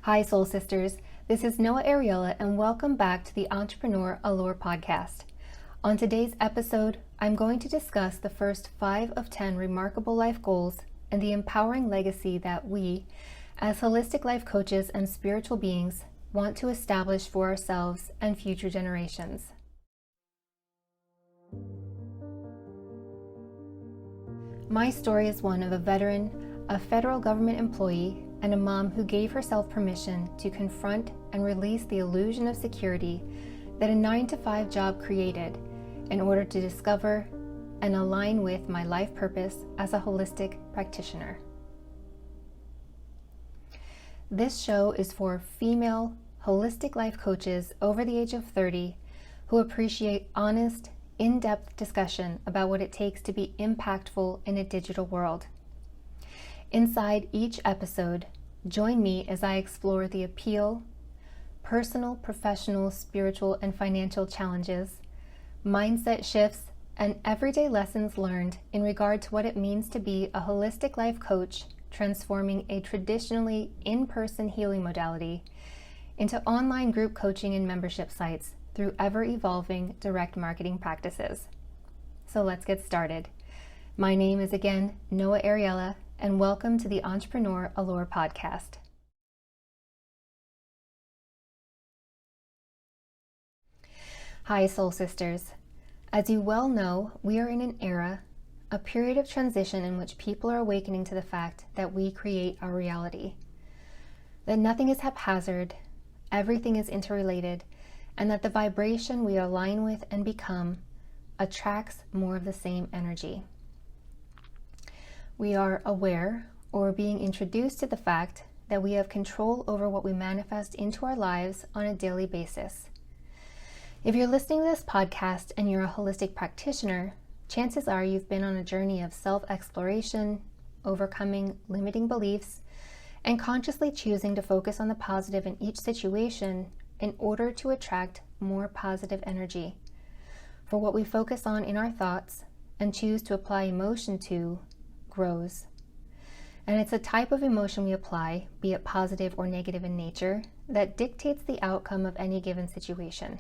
Hi, Soul Sisters. This is Noah Ariella, and welcome back to the Entrepreneur Allure podcast. On today's episode, I'm going to discuss the first 5 of 10 remarkable life goals and the empowering legacy that we, as holistic life coaches and spiritual beings, want to establish for ourselves and future generations. My story is one of a veteran, a federal government employee, and a mom who gave herself permission to confront and release the illusion of security that a 9-to-5 job created in order to discover and align with my life purpose as a holistic practitioner. This show is for female holistic life coaches over the age of 30 who appreciate honest, in-depth discussion about what it takes to be impactful in a digital world. Inside each episode, join me as I explore the appeal, personal, professional, spiritual, and financial challenges, mindset shifts, and everyday lessons learned in regard to what it means to be a holistic life coach, transforming a traditionally in-person healing modality into online group coaching and membership sites through ever-evolving direct marketing practices. So let's get started. My name is again Noah Ariella, and welcome to the Entrepreneur Allure podcast. Hi, Soul Sisters. As you well know, we are in an era, a period of transition in which people are awakening to the fact that we create our reality, that nothing is haphazard, everything is interrelated, and that the vibration we align with and become attracts more of the same energy. We are aware or being introduced to the fact that we have control over what we manifest into our lives on a daily basis. If you're listening to this podcast and you're a holistic practitioner, chances are you've been on a journey of self-exploration, overcoming limiting beliefs, and consciously choosing to focus on the positive in each situation in order to attract more positive energy. For what we focus on in our thoughts and choose to apply emotion to grows. And it's a type of emotion we apply, be it positive or negative in nature, that dictates the outcome of any given situation.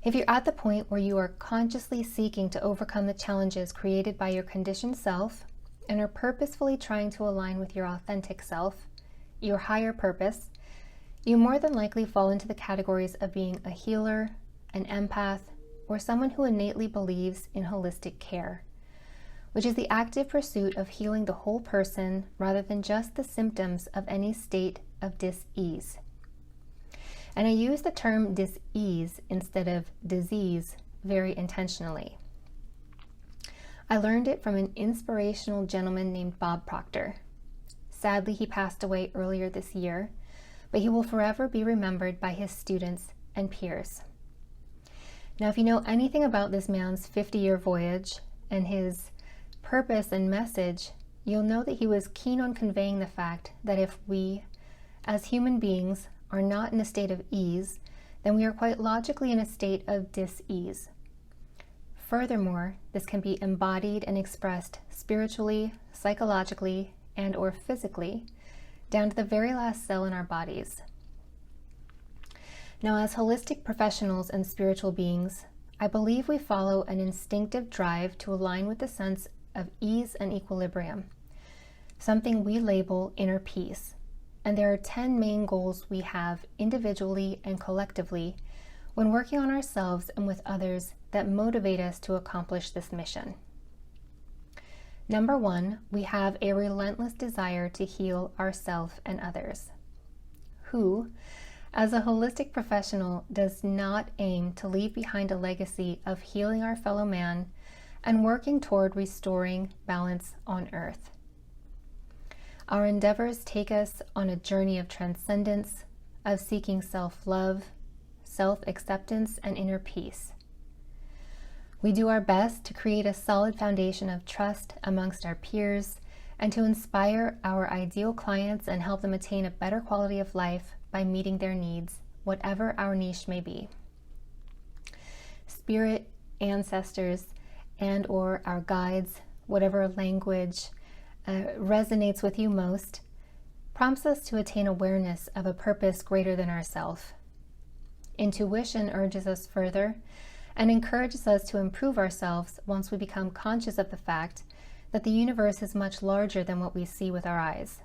If you're at the point where you are consciously seeking to overcome the challenges created by your conditioned self and are purposefully trying to align with your authentic self, your higher purpose, you more than likely fall into the categories of being a healer, an empath, or someone who innately believes in holistic care, which is the active pursuit of healing the whole person rather than just the symptoms of any state of dis-ease. And I use the term dis-ease instead of disease very intentionally. I learned it from an inspirational gentleman named Bob Proctor. Sadly, he passed away earlier this year, but he will forever be remembered by his students and peers. Now, if you know anything about this man's 50-year voyage and his purpose and message, you'll know that he was keen on conveying the fact that if we, as human beings, are not in a state of ease, then we are quite logically in a state of dis-ease. Furthermore, this can be embodied and expressed spiritually, psychologically, and or physically, down to the very last cell in our bodies. Now, as holistic professionals and spiritual beings, I believe we follow an instinctive drive to align with the sense of ease and equilibrium, something we label inner peace. And there are 10 main goals we have individually and collectively when working on ourselves and with others that motivate us to accomplish this mission. Number 1, we have a relentless desire to heal ourselves and others. Who, as a holistic professional, does not aim to leave behind a legacy of healing our fellow man and working toward restoring balance on earth? Our endeavors take us on a journey of transcendence, of seeking self-love, self-acceptance, and inner peace. We do our best to create a solid foundation of trust amongst our peers and to inspire our ideal clients and help them attain a better quality of life by meeting their needs, whatever our niche may be. Spirit, ancestors, and or our guides, whatever language resonates with you most, prompts us to attain awareness of a purpose greater than ourself. Intuition urges us further and encourages us to improve ourselves once we become conscious of the fact that the universe is much larger than what we see with our eyes.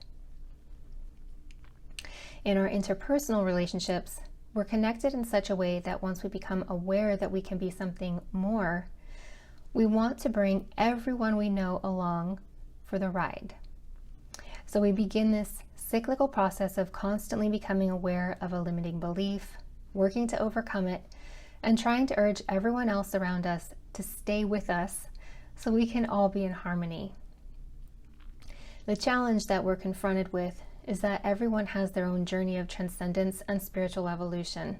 In our interpersonal relationships, we're connected in such a way that once we become aware that we can be something more, we want to bring everyone we know along for the ride. So we begin this cyclical process of constantly becoming aware of a limiting belief, working to overcome it, and trying to urge everyone else around us to stay with us so we can all be in harmony. The challenge that we're confronted with is that everyone has their own journey of transcendence and spiritual evolution.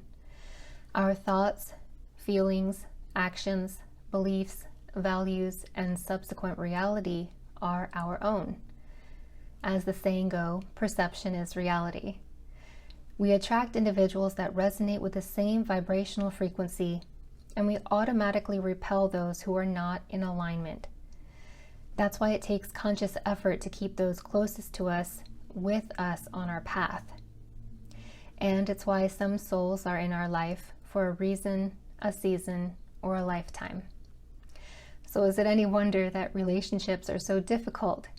Our thoughts, feelings, actions, beliefs, values, and subsequent reality are our own. As the saying goes, perception is reality. We attract individuals that resonate with the same vibrational frequency, and we automatically repel those who are not in alignment. That's why it takes conscious effort to keep those closest to us with us on our path. And it's why some souls are in our life for a reason, a season, or a lifetime. So is it any wonder that relationships are so difficult?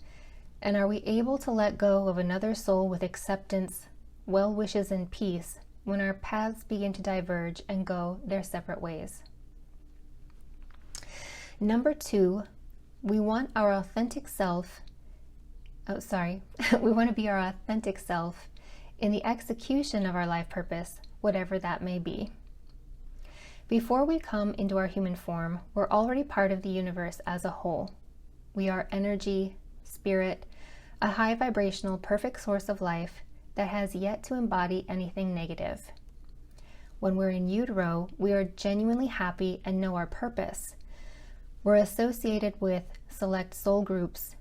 And are we able to let go of another soul with acceptance, well wishes, and peace when our paths begin to diverge and go their separate ways? Number 2, we want our authentic self we want to be our authentic self in the execution of our life purpose, whatever that may be. Before we come into our human form, we're already part of the universe as a whole. We are energy, spirit, a high vibrational, perfect source of life that has yet to embody anything negative. When we're in utero, we are genuinely happy and know our purpose. We're associated with select soul groups,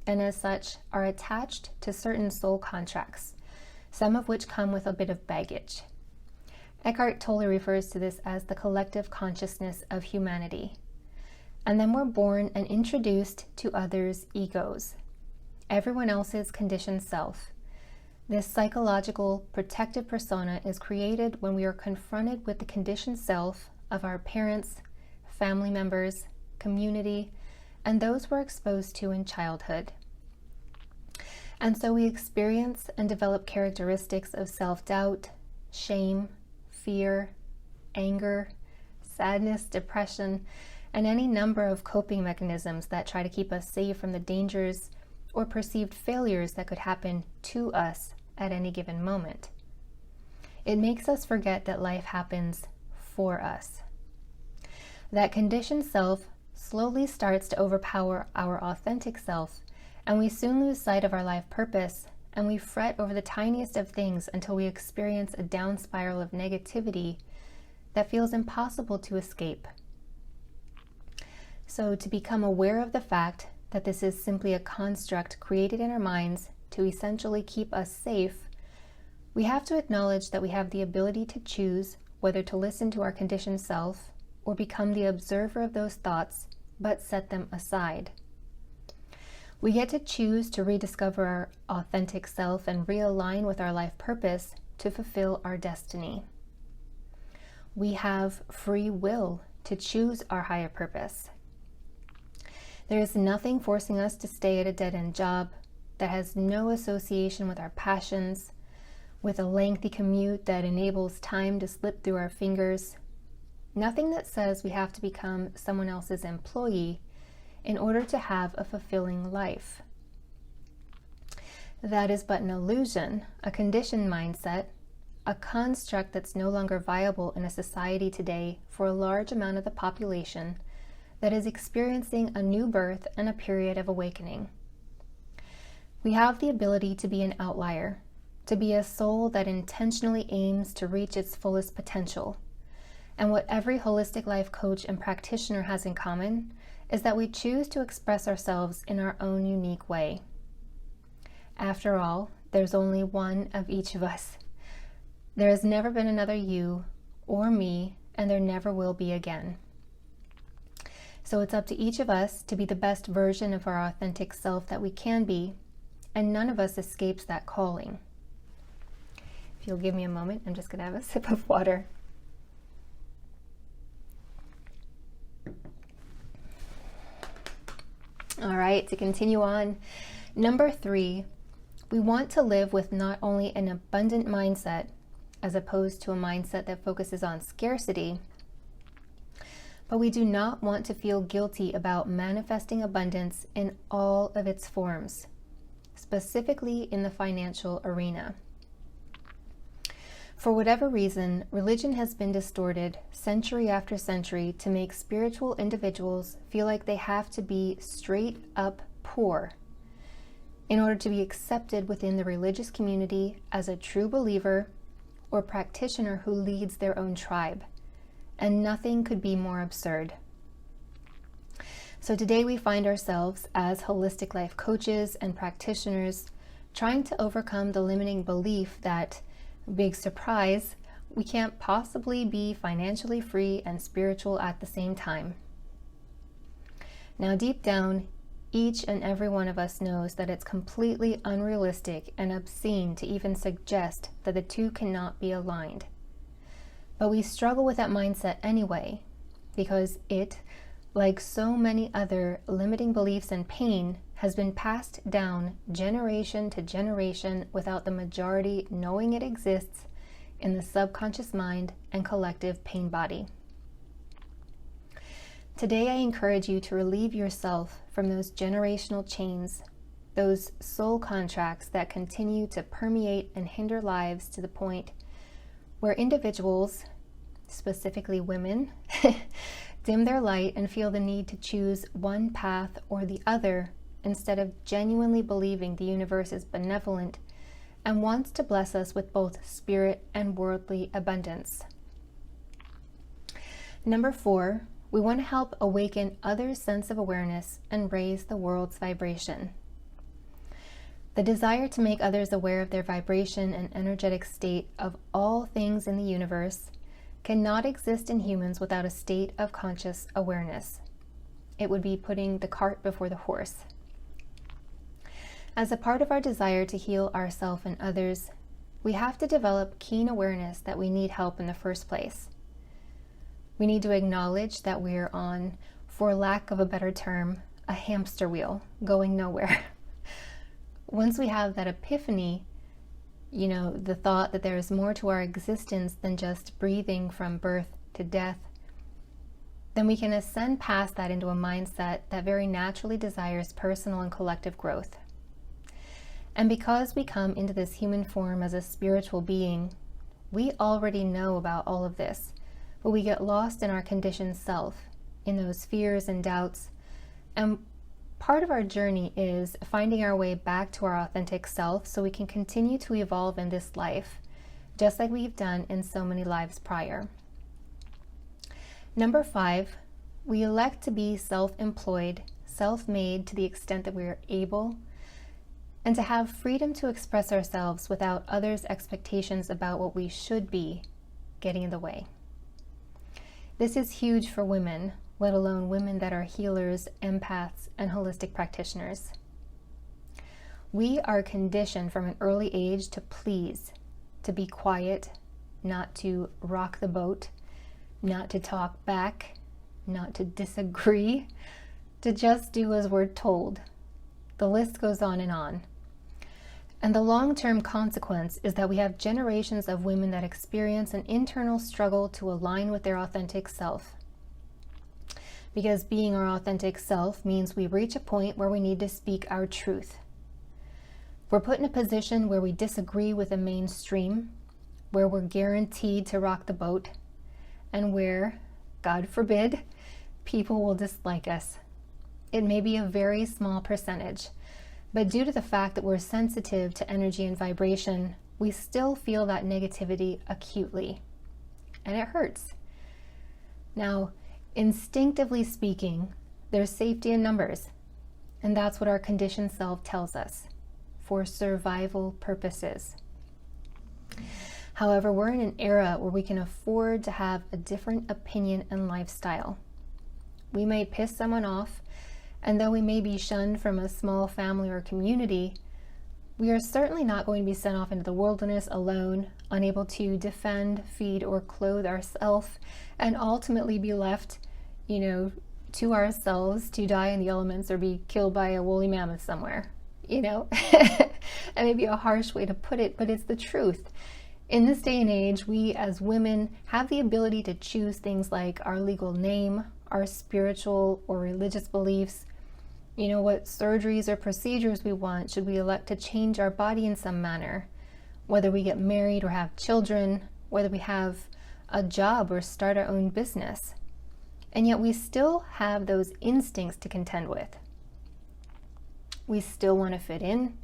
and as such are attached to certain soul contracts, some of which come with a bit of baggage. Eckhart Tolle refers to this as the collective consciousness of humanity. And then we're born and introduced to others' egos, everyone else's conditioned self. This psychological protective persona is created when we are confronted with the conditioned self of our parents, family members, community, and those we're exposed to in childhood. And so we experience and develop characteristics of self-doubt, shame, fear, anger, sadness, depression, and any number of coping mechanisms that try to keep us safe from the dangers or perceived failures that could happen to us at any given moment. It makes us forget that life happens for us. That conditioned self slowly starts to overpower our authentic self, and we soon lose sight of our life purpose, and we fret over the tiniest of things until we experience a down spiral of negativity that feels impossible to escape. So to become aware of the fact that this is simply a construct created in our minds to essentially keep us safe, we have to acknowledge that we have the ability to choose whether to listen to our conditioned self or become the observer of those thoughts, but set them aside. We get to choose to rediscover our authentic self and realign with our life purpose to fulfill our destiny. We have free will to choose our higher purpose. There is nothing forcing us to stay at a dead-end job that has no association with our passions, with a lengthy commute that enables time to slip through our fingers. Nothing that says we have to become someone else's employee in order to have a fulfilling life. That is but an illusion, a conditioned mindset, a construct that's no longer viable in a society today for a large amount of the population that is experiencing a new birth and a period of awakening. We have the ability to be an outlier, to be a soul that intentionally aims to reach its fullest potential. And what every holistic life coach and practitioner has in common is that we choose to express ourselves in our own unique way. After all, there's only one of each of us. There has never been another you or me, and there never will be again. So it's up to each of us to be the best version of our authentic self that we can be, and none of us escapes that calling. If you'll give me a moment, I'm just going to have a sip of water. All right, to continue on. Number 3, we want to live with not only an abundant mindset, as opposed to a mindset that focuses on scarcity, but we do not want to feel guilty about manifesting abundance in all of its forms, specifically in the financial arena. For whatever reason, religion has been distorted century after century to make spiritual individuals feel like they have to be straight up poor in order to be accepted within the religious community as a true believer or practitioner who leads their own tribe. And nothing could be more absurd. So today we find ourselves as holistic life coaches and practitioners trying to overcome the limiting belief that, big surprise, we can't possibly be financially free and spiritual at the same time. Now, deep down, each and every one of us knows that it's completely unrealistic and obscene to even suggest that the two cannot be aligned. But we struggle with that mindset anyway, because it, like so many other limiting beliefs and pain, has been passed down generation to generation without the majority knowing it exists in the subconscious mind and collective pain body. Today, I encourage you to relieve yourself from those generational chains, those soul contracts that continue to permeate and hinder lives to the point where individuals, specifically women, dim their light and feel the need to choose one path or the other instead of genuinely believing the universe is benevolent and wants to bless us with both spirit and worldly abundance. Number 4, we want to help awaken others' sense of awareness and raise the world's vibration. The desire to make others aware of their vibration and energetic state of all things in the universe cannot exist in humans without a state of conscious awareness. It would be putting the cart before the horse. As a part of our desire to heal ourselves and others, we have to develop keen awareness that we need help in the first place. We need to acknowledge that we are on, for lack of a better term, a hamster wheel going nowhere. Once we have that epiphany, the thought that there is more to our existence than just breathing from birth to death, then we can ascend past that into a mindset that very naturally desires personal and collective growth. And because we come into this human form as a spiritual being, we already know about all of this, but we get lost in our conditioned self, in those fears and doubts. And part of our journey is finding our way back to our authentic self so we can continue to evolve in this life, just like we've done in so many lives prior. Number 5, we elect to be self-employed, self-made to the extent that we are able, and to have freedom to express ourselves without others' expectations about what we should be getting in the way. This is huge for women, let alone women that are healers, empaths, and holistic practitioners. We are conditioned from an early age to please, to be quiet, not to rock the boat, not to talk back, not to disagree, to just do as we're told. The list goes on. And the long-term consequence is that we have generations of women that experience an internal struggle to align with their authentic self. Because being our authentic self means we reach a point where we need to speak our truth. We're put in a position where we disagree with the mainstream, where we're guaranteed to rock the boat, and where, God forbid, people will dislike us. It may be a very small percentage, but due to the fact that we're sensitive to energy and vibration, we still feel that negativity acutely, and it hurts. Now, instinctively speaking, there's safety in numbers, and that's what our conditioned self tells us, for survival purposes. However, we're in an era where we can afford to have a different opinion and lifestyle. We may piss someone off, and though we may be shunned from a small family or community, We are certainly not going to be sent off into the wilderness alone, unable to defend, feed, or clothe ourselves, and ultimately be left, to ourselves to die in the elements or be killed by a woolly mammoth somewhere. That may be a harsh way to put it, but it's the truth. In this day and age, we as women have the ability to choose things like our legal name, our spiritual or religious beliefs, what surgeries or procedures we want, should we elect to change our body in some manner, whether we get married or have children, whether we have a job or start our own business. And yet we still have those instincts to contend with. We still want to fit in.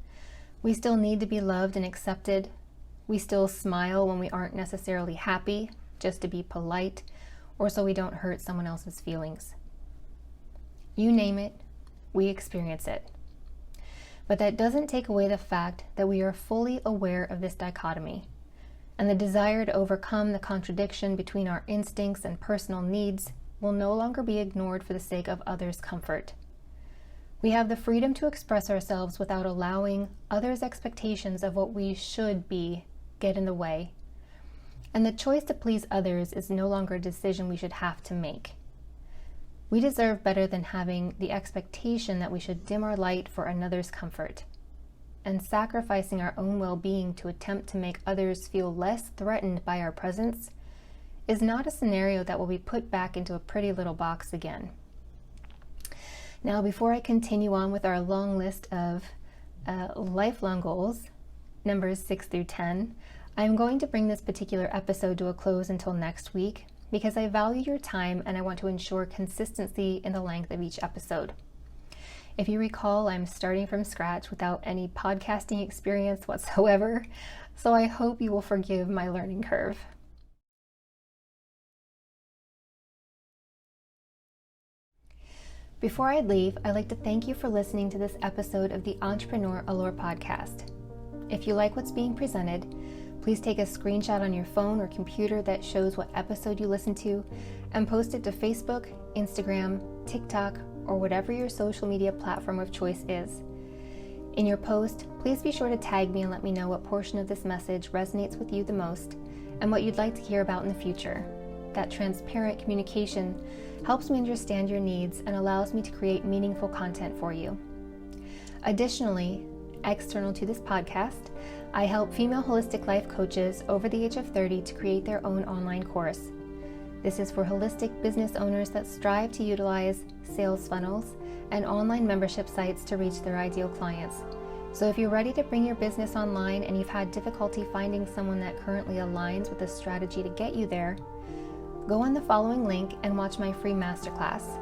We still need to be loved and accepted. We still smile when we aren't necessarily happy, just to be polite, or so we don't hurt someone else's feelings. You name it, we experience it. But that doesn't take away the fact that we are fully aware of this dichotomy, and the desire to overcome the contradiction between our instincts and personal needs will no longer be ignored for the sake of others' comfort. We have the freedom to express ourselves without allowing others' expectations of what we should be get in the way. And the choice to please others is no longer a decision we should have to make. We deserve better than having the expectation that we should dim our light for another's comfort. And sacrificing our own well-being to attempt to make others feel less threatened by our presence is not a scenario that will be put back into a pretty little box again. Now, before I continue on with our long list of lifelong goals, numbers 6 through 10, I'm going to bring this particular episode to a close until next week because I value your time and I want to ensure consistency in the length of each episode. If you recall, I'm starting from scratch without any podcasting experience whatsoever, so I hope you will forgive my learning curve. Before I leave, I'd like to thank you for listening to this episode of the Entrepreneur Allure podcast. If you like what's being presented, please take a screenshot on your phone or computer that shows what episode you listen to and post it to Facebook, Instagram, TikTok, or whatever your social media platform of choice is. In your post, please be sure to tag me and let me know what portion of this message resonates with you the most and what you'd like to hear about in the future. That transparent communication helps me understand your needs and allows me to create meaningful content for you. Additionally, external to this podcast, I help female holistic life coaches over the age of 30 to create their own online course. This is for holistic business owners that strive to utilize sales funnels and online membership sites to reach their ideal clients. So if you're ready to bring your business online and you've had difficulty finding someone that currently aligns with a strategy to get you there, go on the following link and watch my free masterclass.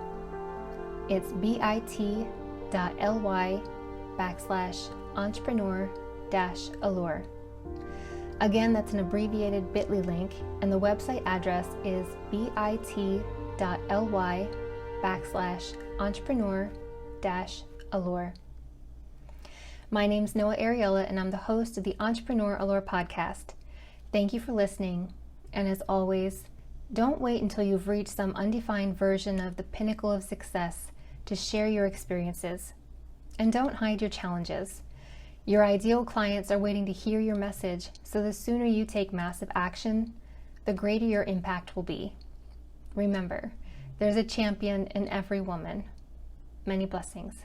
It's bit.ly/entrepreneur-allure. Again, that's an abbreviated bit.ly link, and the website address is bit.ly/entrepreneur-allure. My name's Noah Ariella, and I'm the host of the Entrepreneur Allure podcast. Thank you for listening, and as always, don't wait until you've reached some undefined version of the pinnacle of success to share your experiences. And don't hide your challenges. Your ideal clients are waiting to hear your message, so the sooner you take massive action, the greater your impact will be. Remember, there's a champion in every woman. Many blessings.